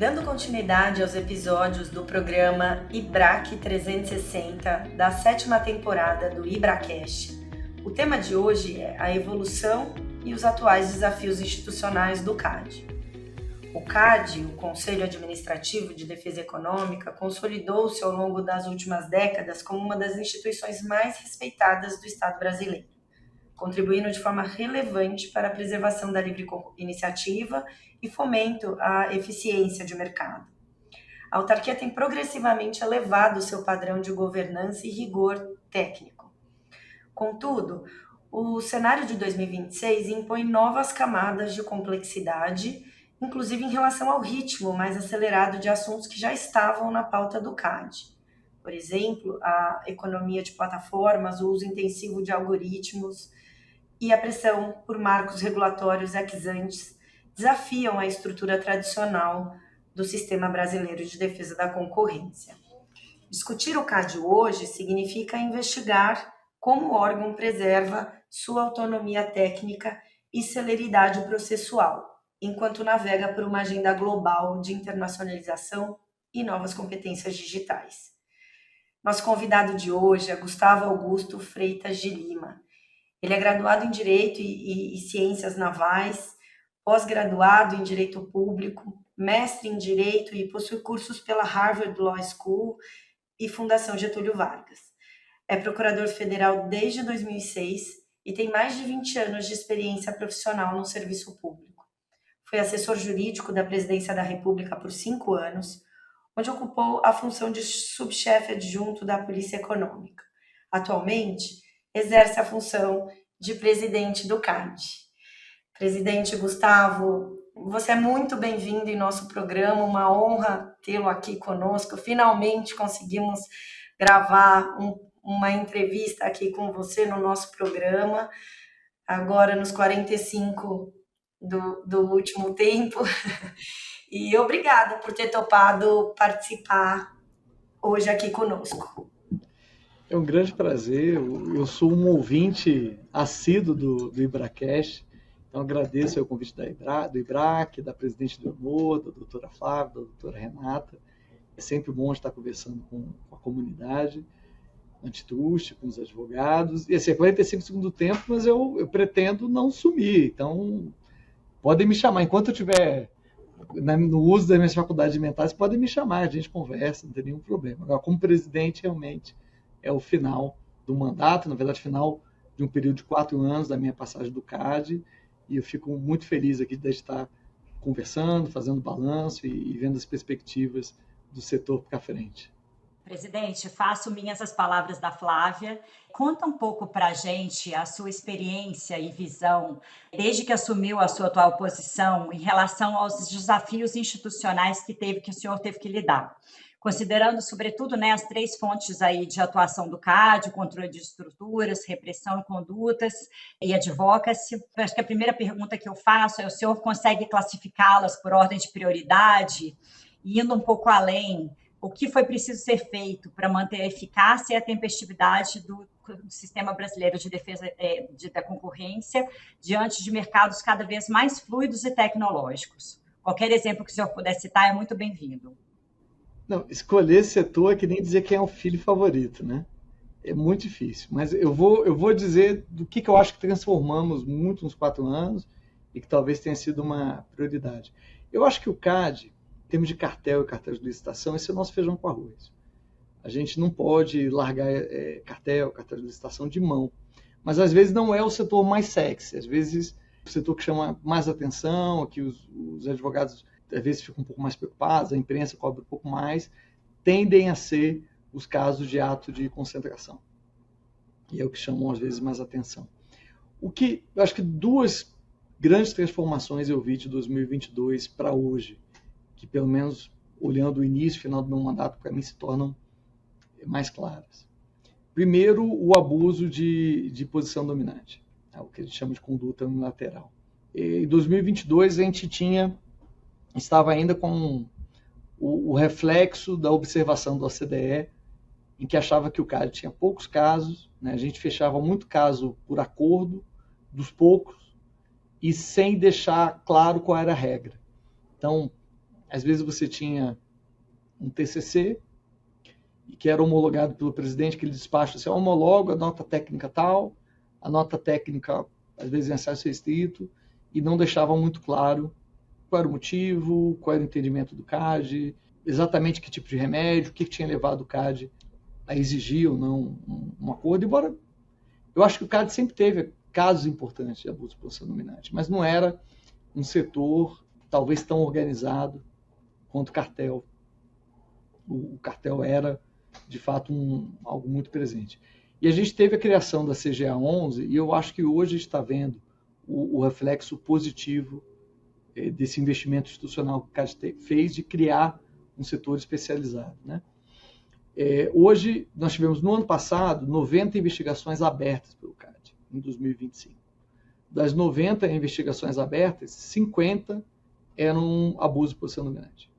Dando continuidade aos episódios do programa IBRAC 360 da 7ª temporada do IBRACast, o tema de hoje é a evolução e os atuais desafios institucionais do CAD. O CAD, o Conselho Administrativo de Defesa Econômica, consolidou-se ao longo das últimas décadas como uma das instituições mais respeitadas do Estado brasileiro, contribuindo de forma relevante para a preservação da livre iniciativa e fomento à eficiência de mercado. A autarquia tem progressivamente elevado seu padrão de governança e rigor técnico. Contudo, o cenário de 2026 impõe novas camadas de complexidade, inclusive em relação ao ritmo mais acelerado de assuntos que já estavam na pauta do CAD. Por exemplo, a economia de plataformas, o uso intensivo de algoritmos e a pressão por marcos regulatórios ex-ante desafiam a estrutura tradicional do sistema brasileiro de defesa da concorrência. Discutir o CAD hoje significa investigar como o órgão preserva sua autonomia técnica e celeridade processual, enquanto navega por uma agenda global de internacionalização e novas competências digitais. Nosso convidado de hoje é Gustavo Augusto Freitas de Lima. Ele é graduado em Direito e Ciências Navais, pós-graduado em Direito Público, mestre em Direito e possui cursos pela Harvard Law School e Fundação Getúlio Vargas. É procurador federal desde 2006 e tem mais de 20 anos de experiência profissional no serviço público. Foi assessor jurídico da Presidência da República por 5 anos, onde ocupou a função de subchefe adjunto da Polícia Econômica. Atualmente, exerce a função de presidente do CAD. Presidente Gustavo, você é muito bem-vindo em nosso programa, uma honra tê-lo aqui conosco. Finalmente conseguimos gravar uma entrevista aqui com você no nosso programa, agora nos 45 do último tempo. E obrigada por ter topado participar hoje aqui conosco. É um grande prazer, eu sou um ouvinte assíduo do IBRACast, então agradeço o convite do IBRAC, da presidente do Amor, da doutora Flávia, da doutora Renata. É sempre bom estar conversando com a comunidade antitruste, com os advogados, e assim, 45 segundos do tempo, mas eu pretendo não sumir, então podem me chamar, enquanto eu estiver no uso das minhas faculdades mentais, podem me chamar, a gente conversa, não tem nenhum problema. Agora, como presidente, realmente é o final do mandato, na verdade, final de um período de 4 anos da minha passagem do CAD, e eu fico muito feliz aqui de estar conversando, fazendo balanço e vendo as perspectivas do setor para frente. Presidente, faço minhas as palavras da Flávia. Conta um pouco para a gente a sua experiência e visão, desde que assumiu a sua atual posição, em relação aos desafios institucionais que o senhor teve que lidar. Considerando, sobretudo, as 3 fontes aí de atuação do CAD, controle de estruturas, repressão e condutas e advocacy. Acho que a primeira pergunta que eu faço é: o senhor consegue classificá-las por ordem de prioridade, indo um pouco além? O que foi preciso ser feito para manter a eficácia e a tempestividade do sistema brasileiro de defesa da concorrência diante de mercados cada vez mais fluidos e tecnológicos? Qualquer exemplo que o senhor puder citar é muito bem-vindo. Não, escolher esse setor é que nem dizer quem é o filho favorito, né? É muito difícil, mas eu vou dizer do que eu acho que transformamos muito nos 4 anos e que talvez tenha sido uma prioridade. Eu acho que o CAD, em termos de cartel e cartel de licitação, esse é o nosso feijão com arroz. A gente não pode largar cartel de licitação de mão, mas às vezes não é o setor mais sexy, às vezes o setor que chama mais atenção, que os advogados às vezes ficam um pouco mais preocupados, a imprensa cobra um pouco mais, tendem a ser os casos de ato de concentração. E é o que chamam às vezes mais atenção. Eu acho que 2 grandes transformações eu vi de 2022 para hoje, que pelo menos olhando o início e final do meu mandato, para mim se tornam mais claras. Primeiro, o abuso de posição dominante, o que a gente chama de conduta unilateral. Em 2022, a gente estava ainda com o reflexo da observação da OCDE, em que achava que o CAD tinha poucos casos, né? A gente fechava muito caso por acordo, dos poucos, e sem deixar claro qual era a regra. Então, Às vezes você tinha um TCC, que era homologado pelo presidente, que ele despacha, você homologa a nota técnica tal, a nota técnica, às vezes em acesso restrito, e não deixava muito claro qual era o motivo, qual era o entendimento do CAD, exatamente que tipo de remédio, o que tinha levado o CAD a exigir ou não um acordo, embora eu acho que o CAD sempre teve casos importantes de abuso de posição dominante, mas não era um setor talvez tão organizado quanto o cartel. O cartel era, de fato, algo muito presente. E a gente teve a criação da CGA 11, e eu acho que hoje a gente está vendo o reflexo positivo desse investimento institucional que o CAD fez de criar um setor especializado, né? Hoje, nós tivemos, no ano passado, 90 investigações abertas pelo CAD, em 2025. Das 90 investigações abertas, 50 eram abuso de posição dominante.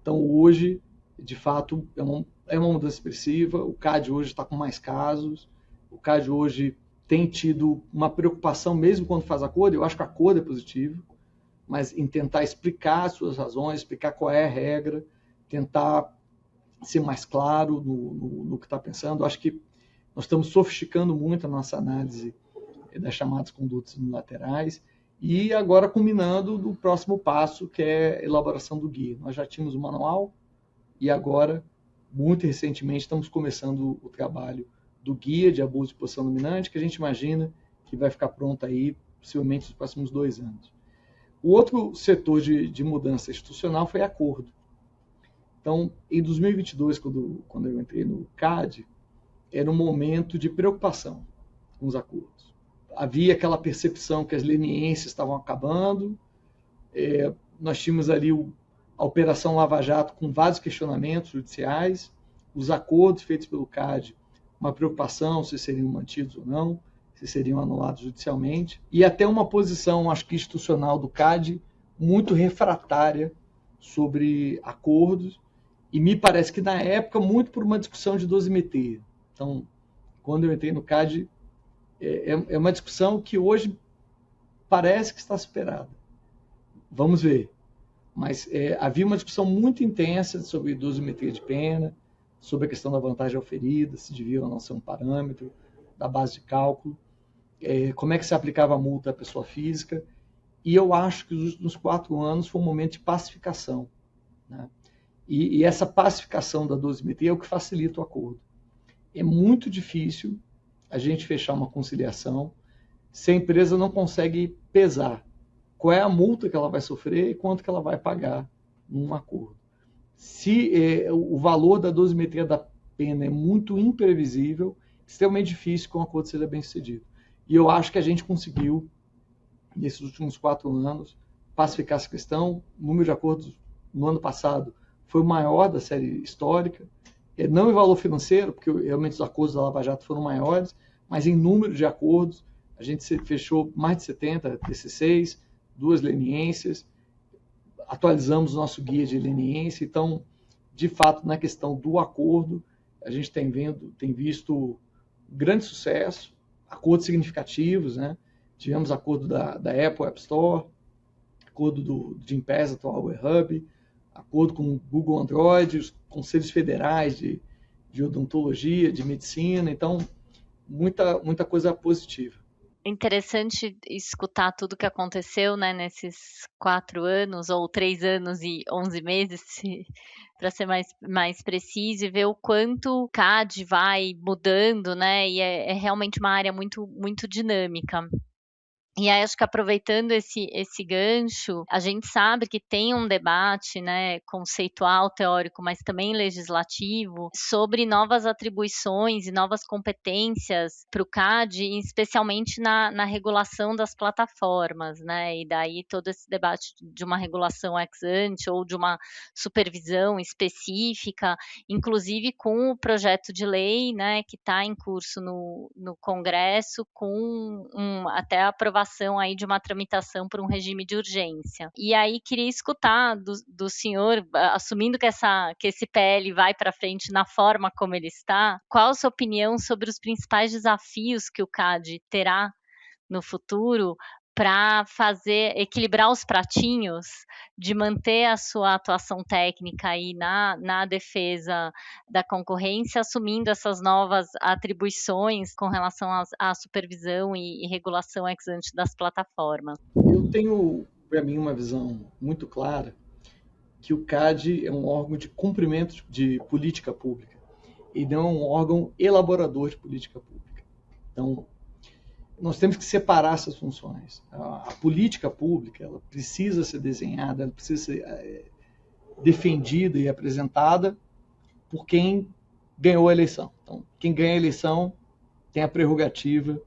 Então, hoje, de fato, é uma mudança expressiva. O CAD hoje está com mais casos. O CAD hoje tem tido uma preocupação, mesmo quando faz acordo. Eu acho que o acordo é positivo, mas em tentar explicar as suas razões, explicar qual é a regra, tentar ser mais claro no que está pensando. Eu acho que nós estamos sofisticando muito a nossa análise das chamadas condutas unilaterais e agora culminando no próximo passo, que é a elaboração do guia. Nós já tínhamos o manual e agora, muito recentemente, estamos começando o trabalho do guia de abuso de posição dominante, que a gente imagina que vai ficar pronto aí, possivelmente, nos próximos 2 anos. O outro setor de mudança institucional foi acordo. Então, em 2022, quando eu entrei no CAD, era um momento de preocupação com os acordos. Havia aquela percepção que as leniências estavam acabando, nós tínhamos ali a Operação Lava Jato com vários questionamentos judiciais, os acordos feitos pelo CAD, uma preocupação se seriam mantidos ou não, se seriam anulados judicialmente, e até uma posição, acho que institucional do CAD, muito refratária sobre acordos, e me parece que na época, muito por uma discussão de dosimetria. Então, quando eu entrei no CAD, é uma discussão que hoje parece que está superada. Vamos ver. Mas havia uma discussão muito intensa sobre dosimetria de pena, sobre a questão da vantagem oferida, se devia ou não ser um parâmetro, da base de cálculo, como é que se aplicava a multa à pessoa física. E eu acho que os últimos 4 anos foi um momento de pacificação, né? E essa pacificação da dosimetria é o que facilita o acordo. É muito difícil a gente fechar uma conciliação se a empresa não consegue pesar qual é a multa que ela vai sofrer e quanto que ela vai pagar num acordo. Se o valor da dosimetria da pena é muito imprevisível, extremamente difícil que um acordo seja bem sucedido. E eu acho que a gente conseguiu, nesses últimos 4 anos, pacificar essa questão. O número de acordos no ano passado foi o maior da série histórica, não em valor financeiro, porque realmente os acordos da Lava Jato foram maiores, mas em número de acordos, a gente fechou mais de 70 TC6, 2 leniências, atualizamos o nosso guia de leniência. Então, de fato, na questão do acordo, a gente tem visto grande sucesso, acordos significativos, né? Tivemos acordo da Apple App Store, acordo do Gympass, atual Hub, acordo com o Google Android, os conselhos federais de odontologia, de medicina. Então, muita coisa positiva. Interessante escutar tudo que aconteceu, né, nesses 4 anos, ou 3 anos e 11 meses, para ser mais preciso, e ver o quanto o CAD vai mudando, né, e é realmente uma área muito, muito dinâmica. E aí, acho que aproveitando esse gancho, a gente sabe que tem um debate, né, conceitual, teórico, mas também legislativo, sobre novas atribuições e novas competências para o CAD, especialmente na regulação das plataformas, né, e daí todo esse debate de uma regulação ex ante ou de uma supervisão específica, inclusive com o projeto de lei, né, que está em curso no Congresso, com até a aprovação aí de uma tramitação por um regime de urgência. E aí queria escutar do senhor, assumindo que esse PL vai para frente na forma como ele está, qual a sua opinião sobre os principais desafios que o CAD terá no futuro para equilibrar os pratinhos, de manter a sua atuação técnica aí na defesa da concorrência, assumindo essas novas atribuições com relação à supervisão e regulação ex ante das plataformas? Eu tenho, para mim, uma visão muito clara que o CAD é um órgão de cumprimento de política pública e não é um órgão elaborador de política pública. Então, nós temos que separar essas funções. A política pública, ela precisa ser desenhada, ela precisa ser defendida e apresentada por quem ganhou a eleição. Então, quem ganha a eleição tem a prerrogativa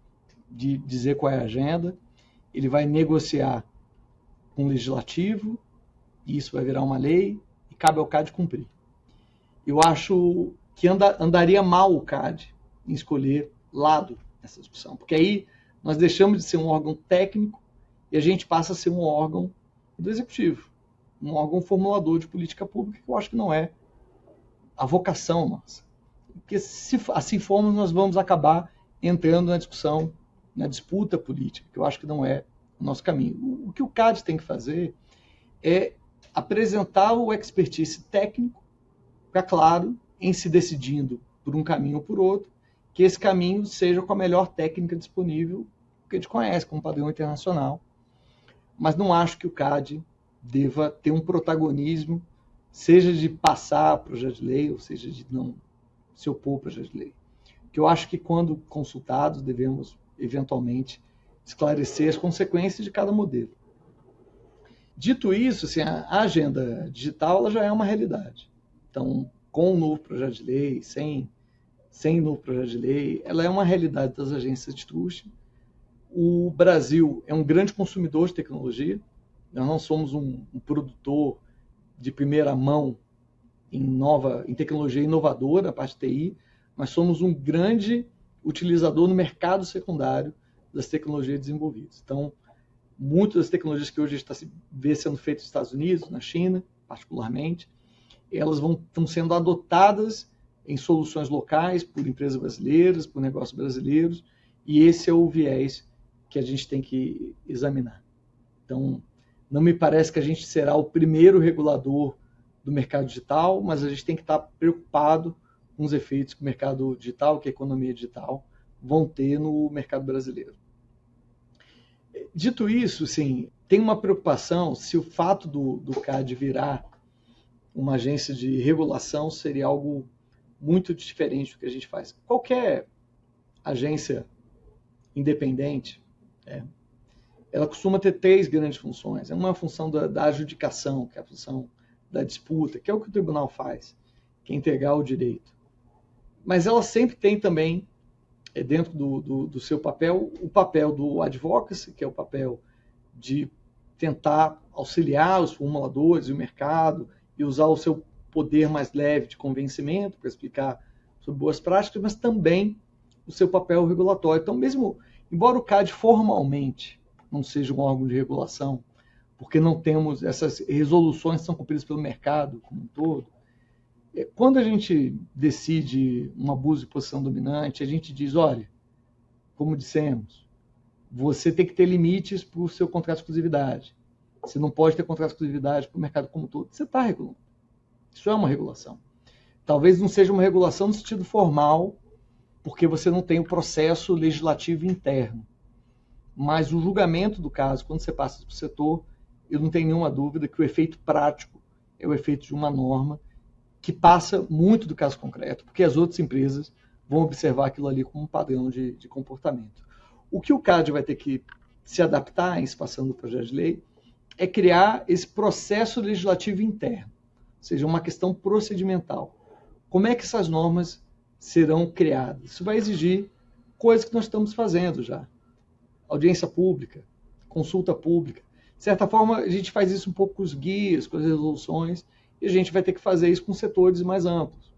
de dizer qual é a agenda, ele vai negociar com o legislativo, e isso vai virar uma lei, e cabe ao CAD cumprir. Eu acho que andaria mal o CAD em escolher lado nessa discussão, porque aí nós deixamos de ser um órgão técnico e a gente passa a ser um órgão do executivo, um órgão formulador de política pública, que eu acho que não é a vocação nossa. Porque se assim formos, nós vamos acabar entrando na discussão, na disputa política, que eu acho que não é o nosso caminho. O que o CAD tem que fazer é apresentar o expertise técnico, para, claro, em se decidindo por um caminho ou por outro, que esse caminho seja com a melhor técnica disponível, que a gente conhece como padrão internacional. Mas não acho que o CAD deva ter um protagonismo, seja de passar projeto de lei, ou seja de não se opor ao projeto de lei. Que eu acho que, quando consultados, devemos, eventualmente, esclarecer as consequências de cada modelo. Dito isso, assim, a agenda digital ela já é uma realidade. Então, com o novo projeto de lei, sem novo projeto de lei, ela é uma realidade das agências de trust. O Brasil é um grande consumidor de tecnologia. Nós não somos um produtor de primeira mão em tecnologia inovadora, a parte de TI, mas somos um grande utilizador no mercado secundário das tecnologias desenvolvidas. Então, muitas das tecnologias que hoje está sendo feitas nos Estados Unidos, na China, particularmente, elas estão sendo adotadas em soluções locais por empresas brasileiras, por negócios brasileiros, e esse é o viés que a gente tem que examinar. Então, não me parece que a gente será o primeiro regulador do mercado digital, mas a gente tem que estar preocupado com os efeitos que o mercado digital, que a economia digital vão ter no mercado brasileiro. Dito isso, sim, tem uma preocupação se o fato do CAD virar uma agência de regulação seria algo muito diferente do que a gente faz. Qualquer agência independente, ela costuma ter 3 grandes funções. É uma função da adjudicação, que é a função da disputa, que é o que o tribunal faz, que é entregar o direito. Mas ela sempre tem também, dentro do seu papel, o papel do advocacy, que é o papel de tentar auxiliar os formuladores e o mercado e usar o seu poder mais leve de convencimento para explicar sobre boas práticas, mas também o seu papel regulatório. Então, mesmo, embora o CAD formalmente não seja um órgão de regulação, porque não temos essas resoluções que são cumpridas pelo mercado como um todo, quando a gente decide um abuso de posição dominante, a gente diz, olha, como dissemos, você tem que ter limites para o seu contrato de exclusividade. Você não pode ter contrato de exclusividade para o mercado como um todo. Você está regulando. Isso é uma regulação. Talvez não seja uma regulação no sentido formal, porque você não tem o processo legislativo interno. Mas o julgamento do caso, quando você passa para o setor, eu não tenho nenhuma dúvida que o efeito prático é o efeito de uma norma que passa muito do caso concreto, porque as outras empresas vão observar aquilo ali como um padrão de comportamento. O que o CAD vai ter que se adaptar em se passando do projeto de lei é criar esse processo legislativo interno, ou seja, uma questão procedimental. Como é que essas normas serão criadas? Isso vai exigir coisas que nós estamos fazendo já. Audiência pública, consulta pública. De certa forma, a gente faz isso um pouco com os guias, com as resoluções, e a gente vai ter que fazer isso com setores mais amplos.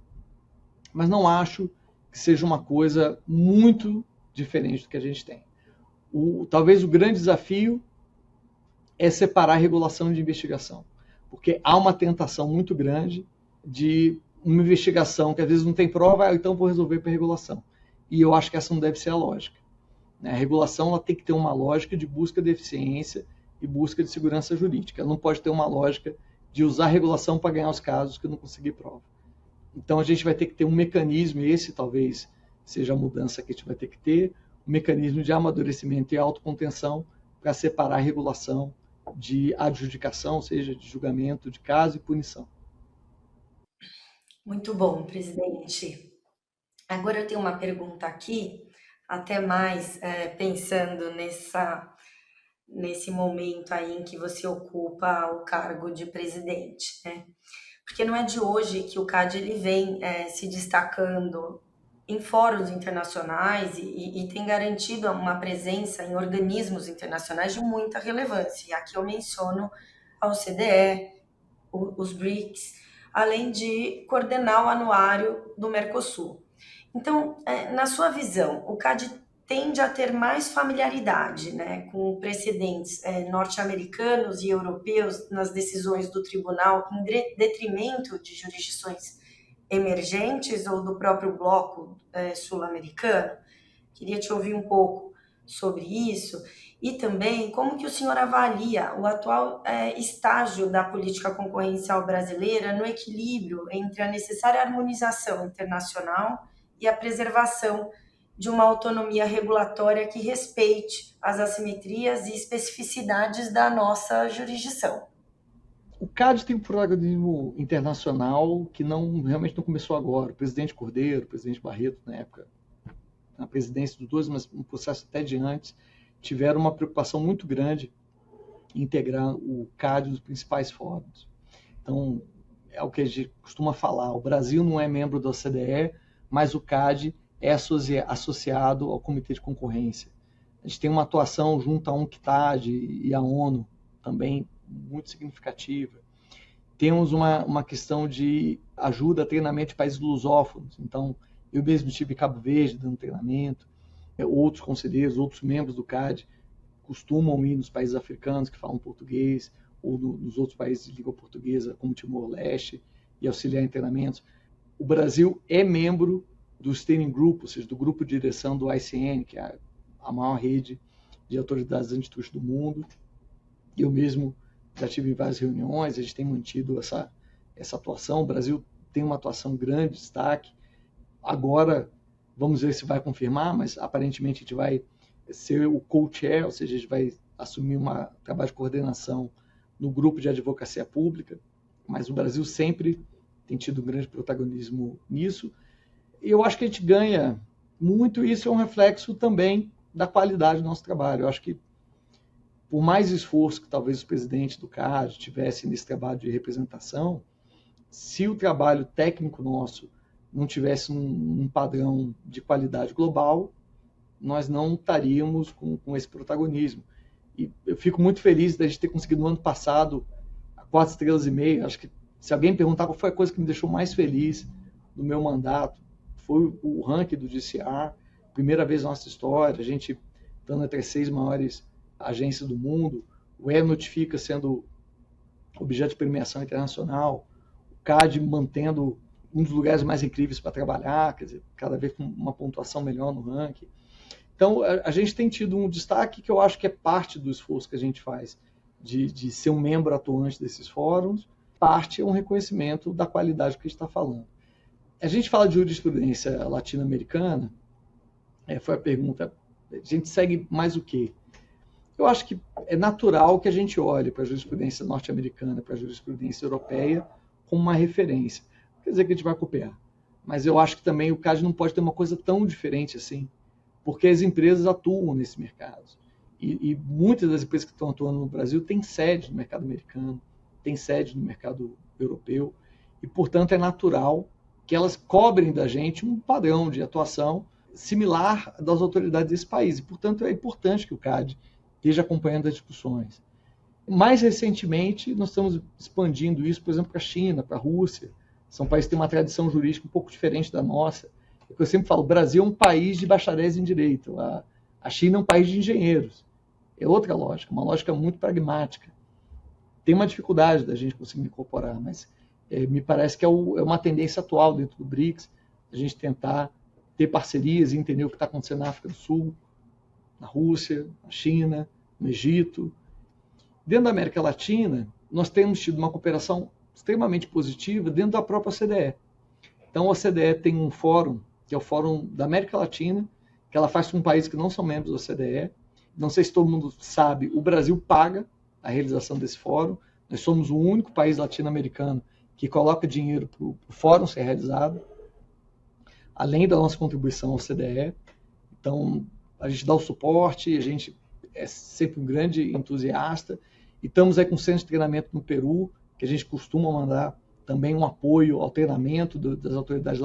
Mas não acho que seja uma coisa muito diferente do que a gente tem. Talvez o grande desafio é separar a regulação de investigação, porque há uma tentação muito grande de uma investigação que às vezes não tem prova, então vou resolver por regulação. E eu acho que essa não deve ser a lógica. A regulação ela tem que ter uma lógica de busca de eficiência e busca de segurança jurídica. Ela não pode ter uma lógica de usar a regulação para ganhar os casos que não conseguir prova. Então, a gente vai ter que ter um mecanismo, e esse talvez seja a mudança que a gente vai ter que ter, um mecanismo de amadurecimento e autocontenção para separar a regulação de adjudicação, ou seja, de julgamento de caso e punição. Muito bom, presidente. Agora eu tenho uma pergunta aqui, até mais pensando nesse momento aí em que você ocupa o cargo de presidente, né? Porque não é de hoje que o CAD ele vem se destacando em fóruns internacionais e tem garantido uma presença em organismos internacionais de muita relevância. E aqui eu menciono a OCDE, os BRICS, além de coordenar o anuário do Mercosul. Então, na sua visão, o CAD tende a ter mais familiaridade, né, com precedentes norte-americanos e europeus nas decisões do tribunal, em detrimento de jurisdições emergentes ou do próprio bloco sul-americano? Queria te ouvir um pouco sobre isso e também como que o senhor avalia o atual estágio da política concorrencial brasileira no equilíbrio entre a necessária harmonização internacional e a preservação de uma autonomia regulatória que respeite as assimetrias e especificidades da nossa jurisdição. O CAD tem um protagonismo internacional que realmente não começou agora. O presidente Cordeiro, o presidente Barreto, na época, na presidência dos dois, mas um processo até de antes, tiveram uma preocupação muito grande em integrar o CAD nos principais fóruns. Então, é o que a gente costuma falar, o Brasil não é membro da OCDE, mas o CAD é associado ao Comitê de Concorrência. A gente tem uma atuação junto à UNCTAD e à ONU, também muito significativa. Temos uma questão de ajuda a treinamento de países lusófonos. Então, eu mesmo estive em Cabo Verde dando treinamento, outros conselheiros, outros membros do CAD costumam ir nos países africanos que falam português, ou nos outros países de língua portuguesa, como Timor-Leste, e auxiliar em treinamentos. O Brasil é membro do Steering Group, ou seja, do grupo de direção do ICN, que é a maior rede de autoridades antitruste do mundo. Eu mesmo já tive em várias reuniões, a gente tem mantido essa atuação. O Brasil tem uma atuação grande, destaque. Agora, vamos ver se vai confirmar, mas aparentemente a gente vai ser o co-chair, ou seja, a gente vai assumir um trabalho de coordenação no grupo de advocacia pública, mas o Brasil sempre tem tido um grande protagonismo nisso. E eu acho que a gente ganha muito, e isso é um reflexo também da qualidade do nosso trabalho. Eu acho que, por mais esforço que talvez os presidentes do CAD tivessem nesse trabalho de representação, se o trabalho técnico nosso não tivesse um padrão de qualidade global, nós não estaríamos com esse protagonismo. E eu fico muito feliz da gente ter conseguido no ano passado 4,5 estrelas. Acho que se alguém perguntar qual foi a coisa que me deixou mais feliz no meu mandato, foi o ranking do GCR, primeira vez na nossa história, a gente estando entre as 6 maiores agências do mundo, o E-Notifica sendo objeto de premiação internacional, o CAD mantendo um dos lugares mais incríveis para trabalhar, quer dizer, cada vez com uma pontuação melhor no ranking. Então, a gente tem tido um destaque que eu acho que é parte do esforço que a gente faz de ser um membro atuante desses fóruns, parte é um reconhecimento da qualidade que a gente está falando. A gente fala de jurisprudência latino-americana, foi a pergunta, a gente segue mais o quê? Eu acho que é natural que a gente olhe para a jurisprudência norte-americana, para a jurisprudência europeia, como uma referência. Não quer dizer que a gente vai copiar, mas eu acho que também o CAD não pode ter uma coisa tão diferente assim, porque as empresas atuam nesse mercado. E muitas das empresas que estão atuando no Brasil têm sede no mercado americano, têm sede no mercado europeu, e, portanto, é natural que elas cobrem da gente um padrão de atuação similar das autoridades desse país. E, portanto, é importante que o CAD esteja acompanhando as discussões. Mais recentemente, nós estamos expandindo isso, por exemplo, para a China, para a Rússia. São países que têm uma tradição jurídica um pouco diferente da nossa. É que eu sempre falo, o Brasil é um país de bacharéis em direito, a China é um país de engenheiros. É outra lógica, uma lógica muito pragmática. Tem uma dificuldade da gente conseguir incorporar, mas me parece que é uma tendência atual dentro do BRICS, a gente tentar ter parcerias e entender o que está acontecendo na África do Sul, na Rússia, na China, no Egito. Dentro da América Latina, nós temos tido uma cooperação extremamente positiva dentro da própria OCDE. Então, a OCDE tem um fórum, que é o Fórum da América Latina, que ela faz com países que não são membros da OCDE. Não sei se todo mundo sabe, o Brasil paga a realização desse fórum. Nós somos o único país latino-americano que coloca dinheiro para o fórum ser realizado, além da nossa contribuição ao OCDE. Então, a gente dá o suporte, a gente é sempre um grande entusiasta, e estamos aí com um centro de treinamento no Peru, que a gente costuma mandar também um apoio ao treinamento das autoridades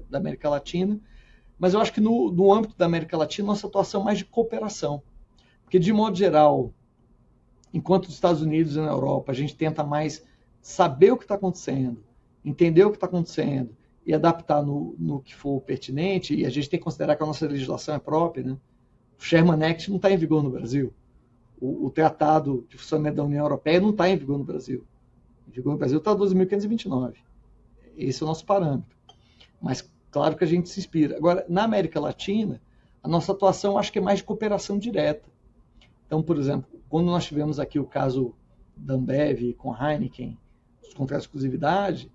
da América Latina. Mas eu acho que no âmbito da América Latina, nossa atuação é mais de cooperação. Porque, de modo geral, enquanto nos Estados Unidos e na Europa, a gente tenta mais saber o que está acontecendo, entender o que está acontecendo e adaptar no que for pertinente, e a gente tem que considerar que a nossa legislação é própria, né? O Sherman Act não está em vigor no Brasil. O Tratado de Funcionamento da União Europeia não está em vigor no Brasil. Em vigor no Brasil está 12.529. Esse é o nosso parâmetro. Mas, claro que a gente se inspira. Agora, na América Latina, a nossa atuação acho que é mais de cooperação direta. Então, por exemplo, quando nós tivemos aqui o caso da Ambev com a Heineken, os contratos de exclusividade,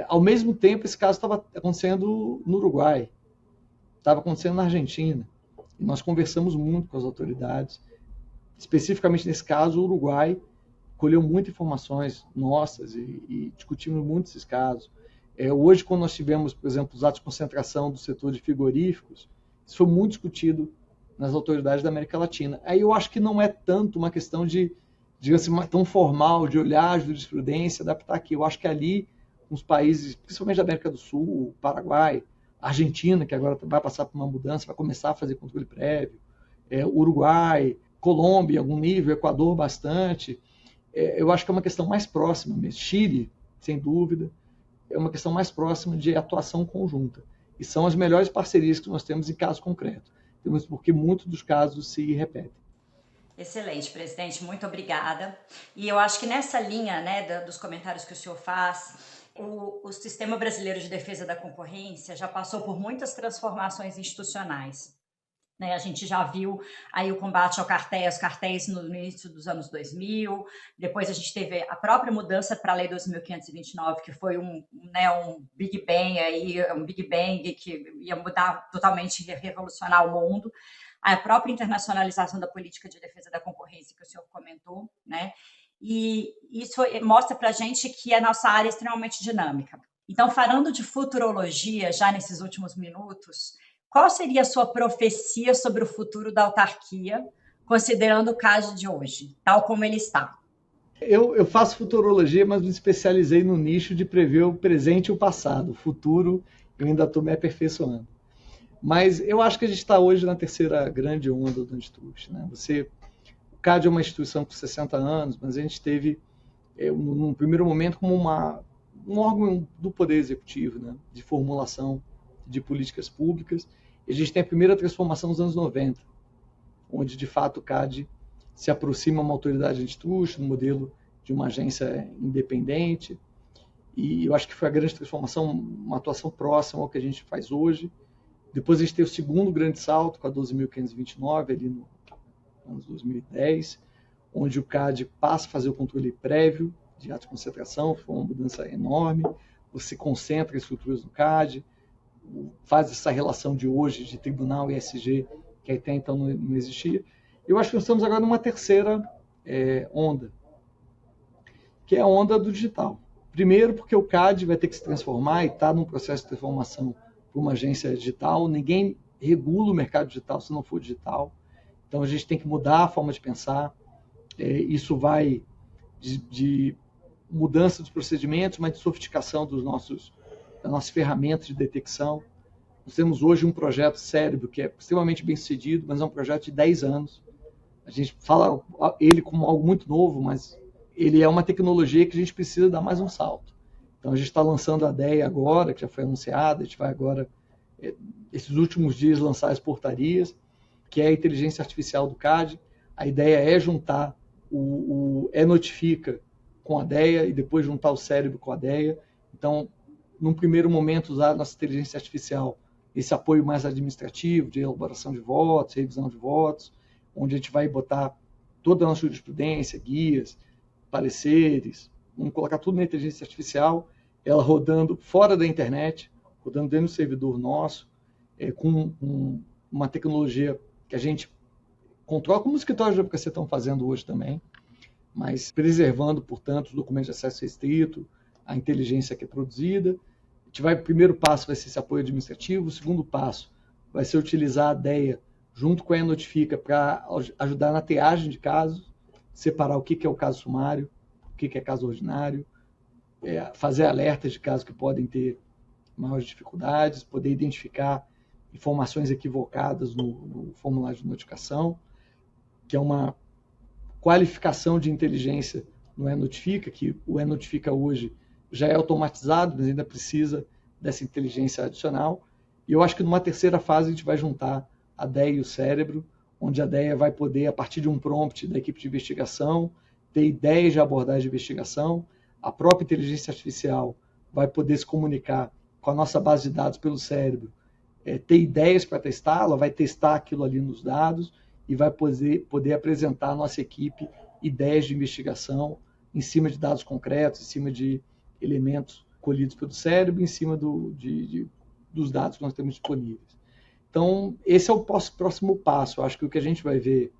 ao mesmo tempo esse caso estava acontecendo no Uruguai, estava acontecendo na Argentina. E nós conversamos muito com as autoridades. Especificamente nesse caso, o Uruguai colheu muitas informações nossas e discutimos muito esses casos. Hoje, quando nós tivemos, por exemplo, os atos de concentração do setor de frigoríficos, isso foi muito discutido nas autoridades da América Latina. Aí eu acho que não é tanto uma questão de, digamos assim, tão formal, de olhar a jurisprudência, adaptar aqui. Eu acho que ali, os países, principalmente da América do Sul, o Paraguai, a Argentina, que agora vai passar por uma mudança, vai começar a fazer controle prévio, Uruguai, Colômbia, em algum nível, Equador, bastante. Eu acho que é uma questão mais próxima mesmo. Chile, sem dúvida, é uma questão mais próxima de atuação conjunta. E são as melhores parcerias que nós temos em caso concreto. Temos porque muitos dos casos se repetem. Excelente, presidente, muito obrigada. E eu acho que nessa linha, né, dos comentários que o senhor faz, o Sistema Brasileiro de Defesa da Concorrência já passou por muitas transformações institucionais. Né, a gente já viu aí o combate aos cartéis no início dos anos 2000, depois a gente teve a própria mudança para a Lei 2.529, que foi um Big Bang que ia mudar totalmente, ia revolucionar o mundo. A própria internacionalização da política de defesa da concorrência que o senhor comentou, né? E isso mostra para a gente que a nossa área é extremamente dinâmica. Então, falando de futurologia, já nesses últimos minutos, qual seria a sua profecia sobre o futuro da autarquia, considerando o caso de hoje, tal como ele está? Eu faço futurologia, mas me especializei no nicho de prever o presente e o passado. O futuro eu ainda estou me aperfeiçoando. Mas eu acho que a gente está hoje na terceira grande onda do Antitruste, né? O CAD é uma instituição com 60 anos, mas a gente teve, num primeiro momento, como um órgão do Poder Executivo, né? De formulação de políticas públicas. E a gente tem a primeira transformação nos anos 90, onde, de fato, o CAD se aproxima uma autoridade antitruste, no modelo de uma agência independente. E eu acho que foi a grande transformação, uma atuação próxima ao que a gente faz hoje. Depois a gente tem o segundo grande salto, com a 12.529, ali no anos 2010, onde o CAD passa a fazer o controle prévio de atos de concentração, foi uma mudança enorme. Você concentra estruturas no CAD, faz essa relação de hoje de tribunal e ESG, que até então não existia. Eu acho que nós estamos agora numa terceira onda, que é a onda do digital. Primeiro, porque o CAD vai ter que se transformar e está num processo de transformação para uma agência digital. Ninguém regula o mercado digital se não for digital. Então, a gente tem que mudar a forma de pensar. Isso vai de mudança dos procedimentos, mas de sofisticação das nossas ferramentas de detecção. Nós temos hoje um projeto Cérebro, que é extremamente bem sucedido, mas é um projeto de 10 anos. A gente fala ele como algo muito novo, mas ele é uma tecnologia que a gente precisa dar mais um salto. Então, a gente está lançando a DEA agora, que já foi anunciada, a gente vai agora, esses últimos dias, lançar as portarias, que é a inteligência artificial do CAD. A ideia é juntar o Notifica com a DEA e depois juntar o Cérebro com a DEA. Então, num primeiro momento, usar a nossa inteligência artificial esse apoio mais administrativo, de elaboração de votos, revisão de votos, onde a gente vai botar toda a nossa jurisprudência, guias, pareceres, vamos colocar tudo na inteligência artificial, ela rodando fora da internet, rodando dentro do servidor nosso, com uma tecnologia que a gente controla, como os escritórios de advocacia estão fazendo hoje também, mas preservando, portanto, os documentos de acesso restrito, a inteligência que é produzida. O primeiro passo vai ser esse apoio administrativo, o segundo passo vai ser utilizar a DEA junto com a E-Notifica para ajudar na triagem de casos, separar o que é o caso sumário, o que é caso ordinário, fazer alertas de casos que podem ter maiores dificuldades, poder identificar informações equivocadas no formulário de notificação, que é uma qualificação de inteligência no E-Notifica, que o E-Notifica hoje já é automatizado, mas ainda precisa dessa inteligência adicional. E eu acho que numa terceira fase a gente vai juntar a DEA e o cérebro, onde a DEA vai poder, a partir de um prompt da equipe de investigação, ter ideias de abordagem de investigação, a própria inteligência artificial vai poder se comunicar com a nossa base de dados pelo cérebro, ter ideias para testar, ela vai testar aquilo ali nos dados e vai poder apresentar à nossa equipe ideias de investigação em cima de dados concretos, em cima de elementos colhidos pelo cérebro, em cima dos dados que nós temos disponíveis. Então, esse é o próximo passo. Eu acho que o que a gente vai ver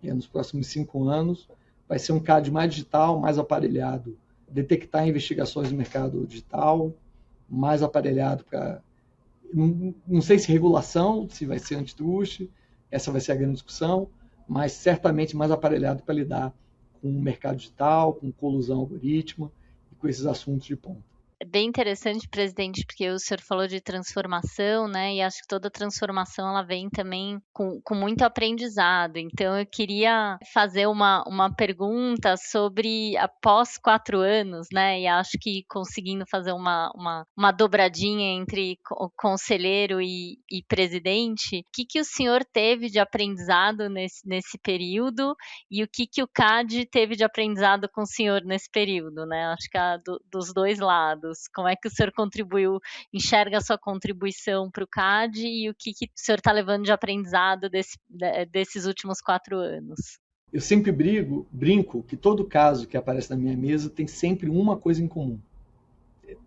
nos próximos 5 anos vai ser um CAD mais digital, mais aparelhado, detectar investigações no mercado digital, mais aparelhado para... Não sei se regulação, se vai ser antitruste, essa vai ser a grande discussão, mas certamente mais aparelhado para lidar com o mercado digital, com colusão algorítmica e com esses assuntos de ponta. É bem interessante, presidente, porque o senhor falou de transformação, né? E acho que toda transformação ela vem também com muito aprendizado. Então, eu queria fazer uma pergunta sobre após 4 anos, né? E acho que conseguindo fazer uma dobradinha entre conselheiro e presidente, o que o senhor teve de aprendizado nesse período e o que o CAD teve de aprendizado com o senhor nesse período, né? Acho que dos dois lados. Como é que o senhor enxerga a sua contribuição para o CAD e o que o senhor está levando de aprendizado desses últimos 4 anos? Eu sempre brinco que todo caso que aparece na minha mesa tem sempre uma coisa em comum.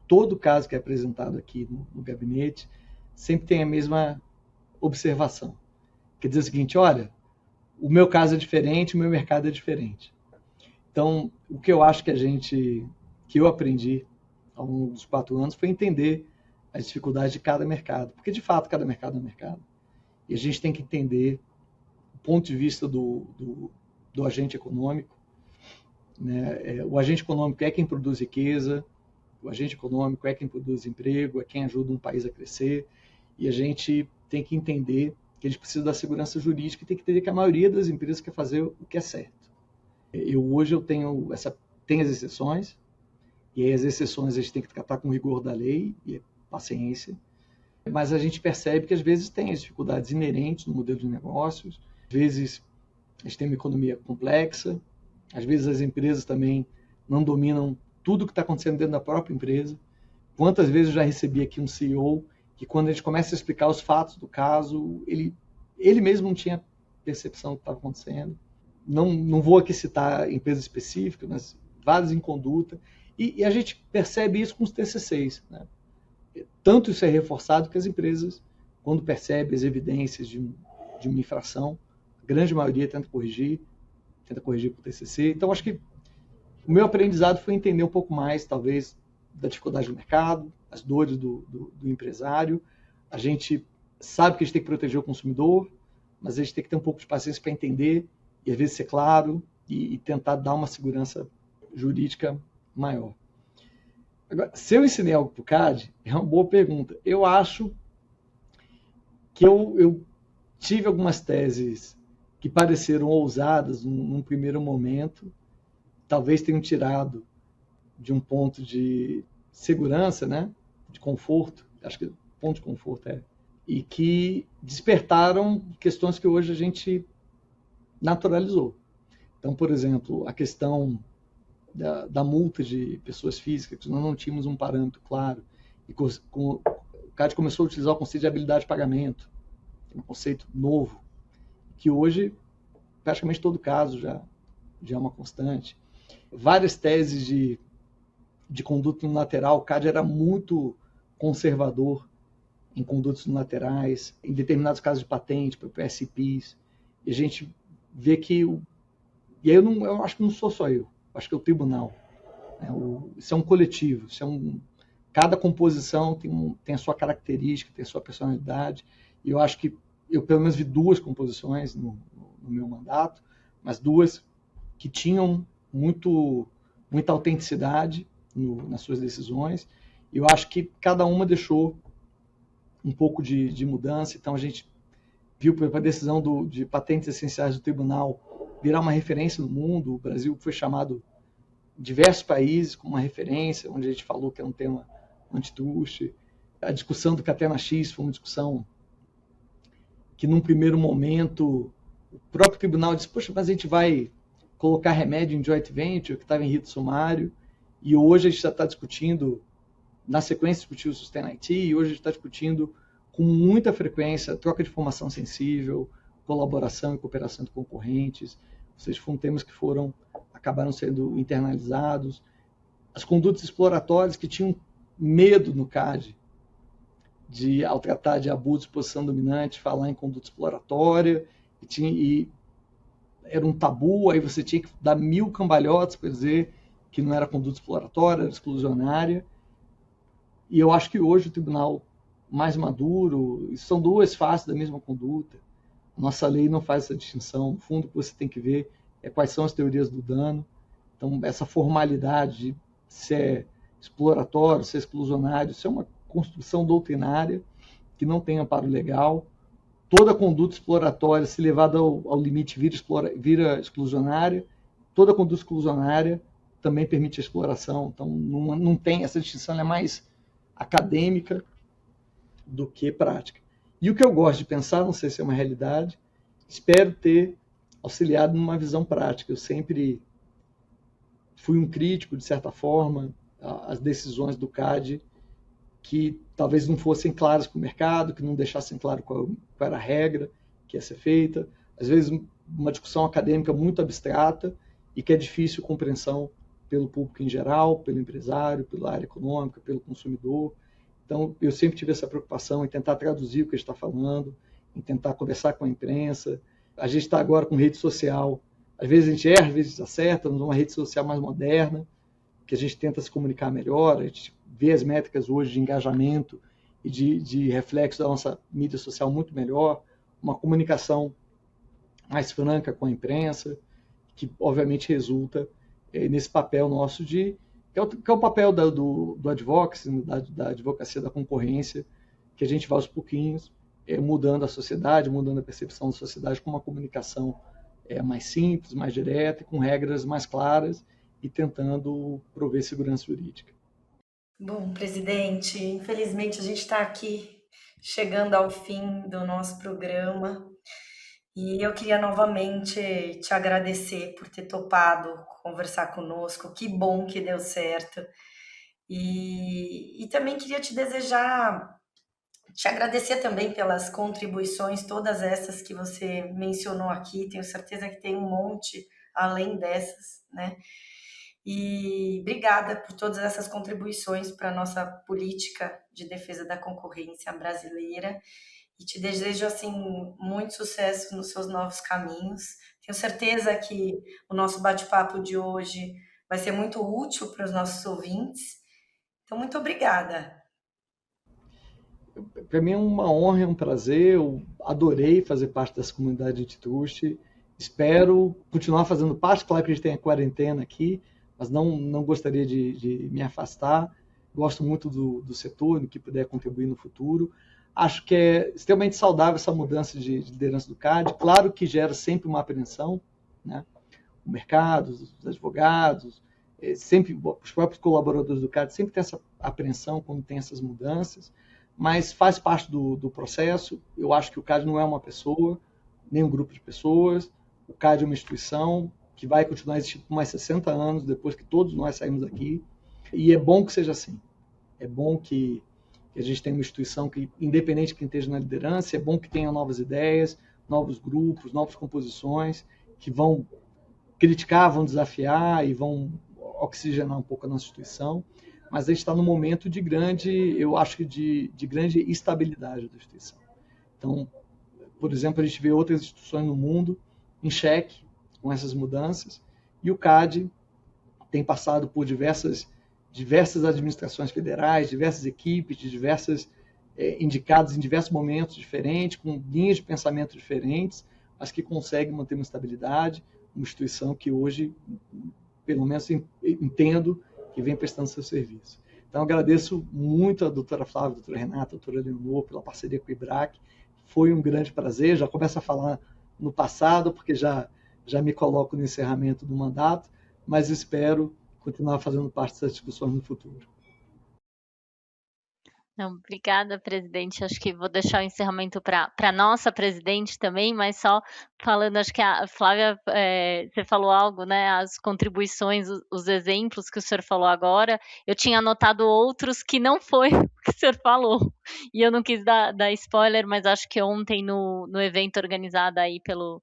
Todo caso que é apresentado aqui no gabinete sempre tem a mesma observação. Quer dizer o seguinte, olha, o meu caso é diferente, o meu mercado é diferente. Então, o que eu acho que eu aprendi ao longo dos 4 anos foi entender as dificuldades de cada mercado, porque de fato cada mercado é um mercado. E a gente tem que entender o ponto de vista do agente econômico, né? O agente econômico é quem produz riqueza, o agente econômico é quem produz emprego, é quem ajuda um país a crescer, e a gente tem que entender que a gente precisa da segurança jurídica e tem que entender que a maioria das empresas quer fazer o que é certo. Hoje eu tenho as exceções, e aí as exceções a gente tem que tratar com rigor da lei e paciência, mas a gente percebe que às vezes tem as dificuldades inerentes no modelo de negócios, às vezes a gente tem uma economia complexa, às vezes as empresas também não dominam tudo o que está acontecendo dentro da própria empresa. Quantas vezes eu já recebi aqui um CEO que quando a gente começa a explicar os fatos do caso, ele mesmo não tinha percepção do que estava acontecendo. Não vou aqui citar empresas específicas, mas várias em conduta. E a gente percebe isso com os TCCs, né? Tanto isso é reforçado que as empresas, quando percebem as evidências de uma infração, a grande maioria tenta corrigir por TCC. Então, acho que o meu aprendizado foi entender um pouco mais, talvez, da dificuldade do mercado, as dores do empresário. A gente sabe que a gente tem que proteger o consumidor, mas a gente tem que ter um pouco de paciência para entender e, às vezes, ser claro e tentar dar uma segurança jurídica maior. Agora, se eu ensinei algo para o CAD, é uma boa pergunta. Eu acho que eu tive algumas teses que pareceram ousadas num primeiro momento, talvez tenham tirado de um ponto de segurança, né? De conforto, acho que ponto de conforto e que despertaram questões que hoje a gente naturalizou. Então, por exemplo, a questão da multa de pessoas físicas, que nós não tínhamos um parâmetro claro, e CAD começou a utilizar o conceito de habilidade de pagamento, um conceito novo, que hoje, praticamente todo caso já é uma constante. Várias teses de conduta unilateral, o CAD era muito conservador em condutas unilaterais, em determinados casos de patente, para PSPs, e a gente vê que... E aí eu acho que não sou só eu acho que é o tribunal. Isso é um coletivo, cada composição tem a sua característica, tem a sua personalidade, e eu acho que eu pelo menos vi 2 composições no meu mandato, mas 2 que tinham muita autenticidade nas suas decisões, e eu acho que cada uma deixou um pouco de mudança. Então a gente viu a decisão de patentes essenciais do tribunal virar uma referência no mundo. O Brasil foi chamado em diversos países como uma referência, onde a gente falou que é um tema antitruste. A discussão do Catena X foi uma discussão que, num primeiro momento, o próprio tribunal disse: poxa, mas a gente vai colocar remédio em joint venture, que estava em rito sumário, e hoje a gente já está discutindo, na sequência discutiu o Sustain IT, e hoje a gente está discutindo com muita frequência troca de informação sensível, colaboração e cooperação entre concorrentes. Ou seja, foram temas que acabaram sendo internalizados. As condutas exploratórias, que tinham medo no CAD ao tratar de abuso de posição dominante, falar em conduta exploratória, e era um tabu, aí você tinha que dar 1000 cambalhotas para dizer que não era conduta exploratória, era exclusionária. E eu acho que hoje o tribunal mais maduro, são 2 faces da mesma conduta. Nossa lei não faz essa distinção. No fundo, o que você tem que ver é quais são as teorias do dano. Então, essa formalidade de se é exploratório, se é exclusionário, isso é uma construção doutrinária que não tem amparo legal. Toda conduta exploratória, se levada ao limite, vira exclusionária. Toda conduta exclusionária também permite a exploração. Então, não tem essa distinção, é mais acadêmica do que prática. E o que eu gosto de pensar, não sei se é uma realidade, espero ter auxiliado numa visão prática. Eu sempre fui um crítico, de certa forma, às decisões do CAD que talvez não fossem claras para o mercado, que não deixassem claro qual era a regra que ia ser feita. Às vezes, uma discussão acadêmica muito abstrata e que é difícil compreensão pelo público em geral, pelo empresário, pela área econômica, pelo consumidor. Então, eu sempre tive essa preocupação em tentar traduzir o que a gente está falando, em tentar conversar com a imprensa. A gente está agora com rede social. Às vezes a gente erra, às vezes acerta, mas uma rede social mais moderna, que a gente tenta se comunicar melhor. A gente vê as métricas hoje de engajamento e de reflexo da nossa mídia social muito melhor. Uma comunicação mais franca com a imprensa, que obviamente resulta nesse papel nosso que é o papel do advocacy, da advocacia da concorrência, que a gente vai aos pouquinhos mudando a sociedade, mudando a percepção da sociedade com uma comunicação mais simples, mais direta, com regras mais claras e tentando prover segurança jurídica. Bom, presidente, infelizmente a gente está aqui chegando ao fim do nosso programa e eu queria novamente te agradecer por ter topado conversar conosco. Que bom que deu certo. E também queria te agradecer também pelas contribuições, todas essas que você mencionou aqui. Tenho certeza que tem um monte além dessas, né? E obrigada por todas essas contribuições para a nossa política de defesa da concorrência brasileira. E te desejo, assim, muito sucesso nos seus novos caminhos. Tenho certeza que o nosso bate-papo de hoje vai ser muito útil para os nossos ouvintes. Então, muito obrigada. Para mim é uma honra, é um prazer. Eu adorei fazer parte dessa comunidade antitruste. Espero continuar fazendo parte. Claro que a gente tem a quarentena aqui, mas não gostaria de me afastar. Gosto muito do setor, do que puder contribuir no futuro. Acho que é extremamente saudável essa mudança de liderança do CAD. Claro que gera sempre uma apreensão, né? O mercado, os advogados, sempre os próprios colaboradores do CAD sempre tem essa apreensão quando tem essas mudanças, mas faz parte do processo. Eu acho que o CAD não é uma pessoa, nem um grupo de pessoas. O CAD é uma instituição que vai continuar existindo por mais 60 anos, depois que todos nós saímos daqui. E é bom que seja assim. É bom que que a gente tem uma instituição que, independente de quem esteja na liderança, é bom que tenha novas ideias, novos grupos, novas composições, que vão criticar, vão desafiar e vão oxigenar um pouco a nossa instituição, mas a gente está num momento de grande, eu acho que de grande estabilidade da instituição. Então, por exemplo, a gente vê outras instituições no mundo em xeque com essas mudanças, e o CAD tem passado por diversas administrações federais, diversas equipes, diversas indicados em diversos momentos diferentes, com linhas de pensamento diferentes, mas que conseguem manter uma estabilidade, uma instituição que hoje, pelo menos entendo, que vem prestando seu serviço. Então, eu agradeço muito a doutora Flávia, a doutora Renata, a doutora Leonor, pela parceria com o IBRAC. Foi um grande prazer, já começo a falar no passado, porque já me coloco no encerramento do mandato, mas espero continuar fazendo parte dessas discussões no futuro. Não, obrigada, presidente. Acho que vou deixar o encerramento para a nossa presidente também, mas só falando, acho que a Flávia, você falou algo, né? As contribuições, os exemplos que o senhor falou agora, eu tinha anotado outros que não foi o que o senhor falou, e eu não quis dar spoiler, mas acho que ontem no evento organizado aí pelo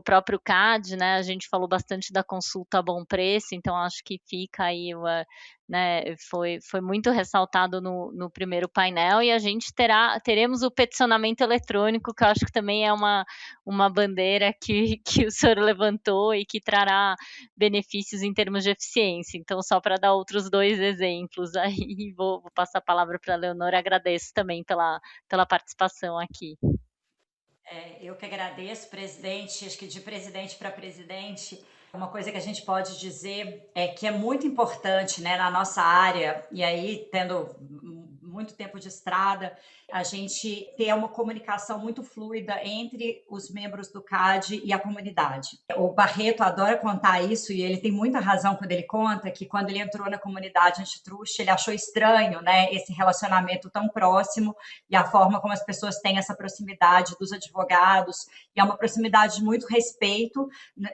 próprio CAD, né, a gente falou bastante da consulta a bom preço, então acho que fica aí, né, foi muito ressaltado no primeiro painel, e a gente teremos o peticionamento eletrônico, que eu acho que também é uma bandeira que o senhor levantou e que trará benefícios em termos de eficiência. Então, só para dar outros 2 exemplos aí, vou passar a palavra para a Leonor, agradeço também pela participação aqui. Eu que agradeço, presidente. Acho que de presidente para presidente, uma coisa que a gente pode dizer é que é muito importante, né, na nossa área, e aí tendo muito tempo de estrada, a gente ter uma comunicação muito fluida entre os membros do CAD e a comunidade. O Barreto adora contar isso, e ele tem muita razão quando ele conta que quando ele entrou na comunidade antitruste, ele achou estranho, né, esse relacionamento tão próximo e a forma como as pessoas têm essa proximidade dos advogados, e é uma proximidade de muito respeito,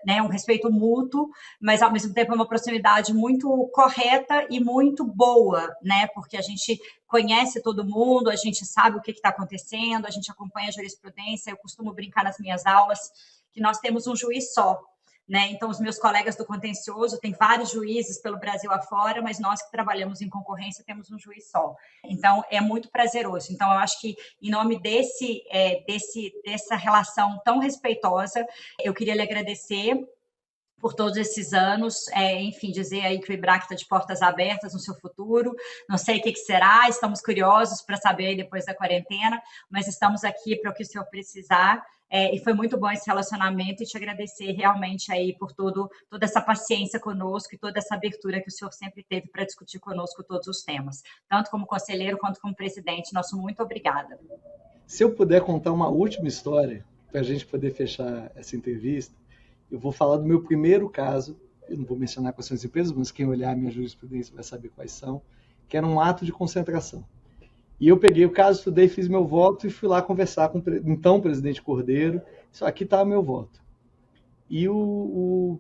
né, um respeito mútuo, mas ao mesmo tempo é uma proximidade muito correta e muito boa, né, porque a gente conhece todo mundo, a gente sabe o que está acontecendo, a gente acompanha a jurisprudência. Eu costumo brincar nas minhas aulas que nós temos um juiz só, né? Então, os meus colegas do contencioso têm vários juízes pelo Brasil afora, mas nós que trabalhamos em concorrência temos um juiz só. Então, é muito prazeroso. Então, eu acho que, em nome dessa relação tão respeitosa, eu queria lhe agradecer por todos esses anos, enfim, dizer aí que o IBRAC está de portas abertas no seu futuro, não sei o que será, estamos curiosos para saber aí depois da quarentena, mas estamos aqui para o que o senhor precisar, e foi muito bom esse relacionamento, e te agradecer realmente aí por toda essa paciência conosco e toda essa abertura que o senhor sempre teve para discutir conosco todos os temas, tanto como conselheiro quanto como presidente. Nosso muito obrigada. Se eu puder contar uma última história, para a gente poder fechar essa entrevista, eu vou falar do meu primeiro caso, eu não vou mencionar quais são as empresas, mas quem olhar a minha jurisprudência vai saber quais são, que era um ato de concentração. E eu peguei o caso, estudei, fiz meu voto e fui lá conversar com o então presidente Cordeiro, disse, aqui está o meu voto. E o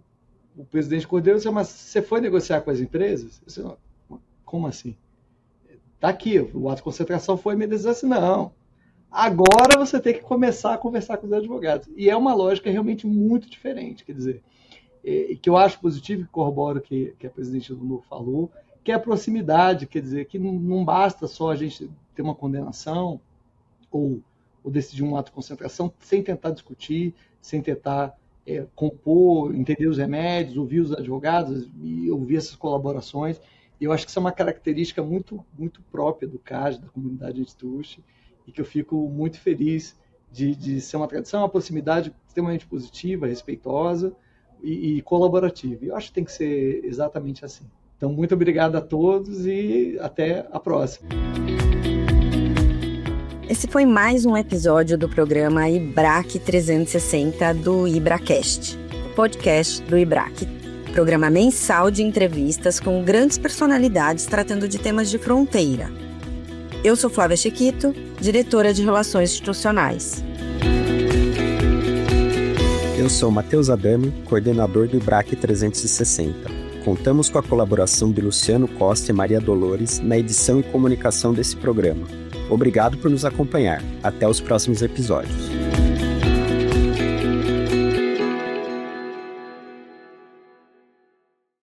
presidente Cordeiro disse, mas você foi negociar com as empresas? Eu disse, como assim? Está aqui, o ato de concentração foi, me dizer assim, não. Agora você tem que começar a conversar com os advogados. E é uma lógica realmente muito diferente, quer dizer, que eu acho positivo, que corroboro o que a presidente Leonor falou, que é a proximidade, quer dizer, que não basta só a gente ter uma condenação ou decidir um ato de concentração sem tentar discutir, sem tentar compor, entender os remédios, ouvir os advogados e ouvir essas colaborações. E eu acho que isso é uma característica muito, muito própria do CAD, da comunidade antitruste, e que eu fico muito feliz de ser uma tradição, uma proximidade extremamente positiva, respeitosa e colaborativa. E eu acho que tem que ser exatamente assim. Então, muito obrigado a todos e até a próxima. Esse foi mais um episódio do programa IBRAC 360 do IBRACast, podcast do IBRAC. Programa mensal de entrevistas com grandes personalidades tratando de temas de fronteira. Eu sou Flávia Chiquito, diretora de Relações Institucionais. Eu sou Matheus Adami, coordenador do IBRAC 360. Contamos com a colaboração de Luciano Costa e Maria Dolores na edição e comunicação desse programa. Obrigado por nos acompanhar. Até os próximos episódios.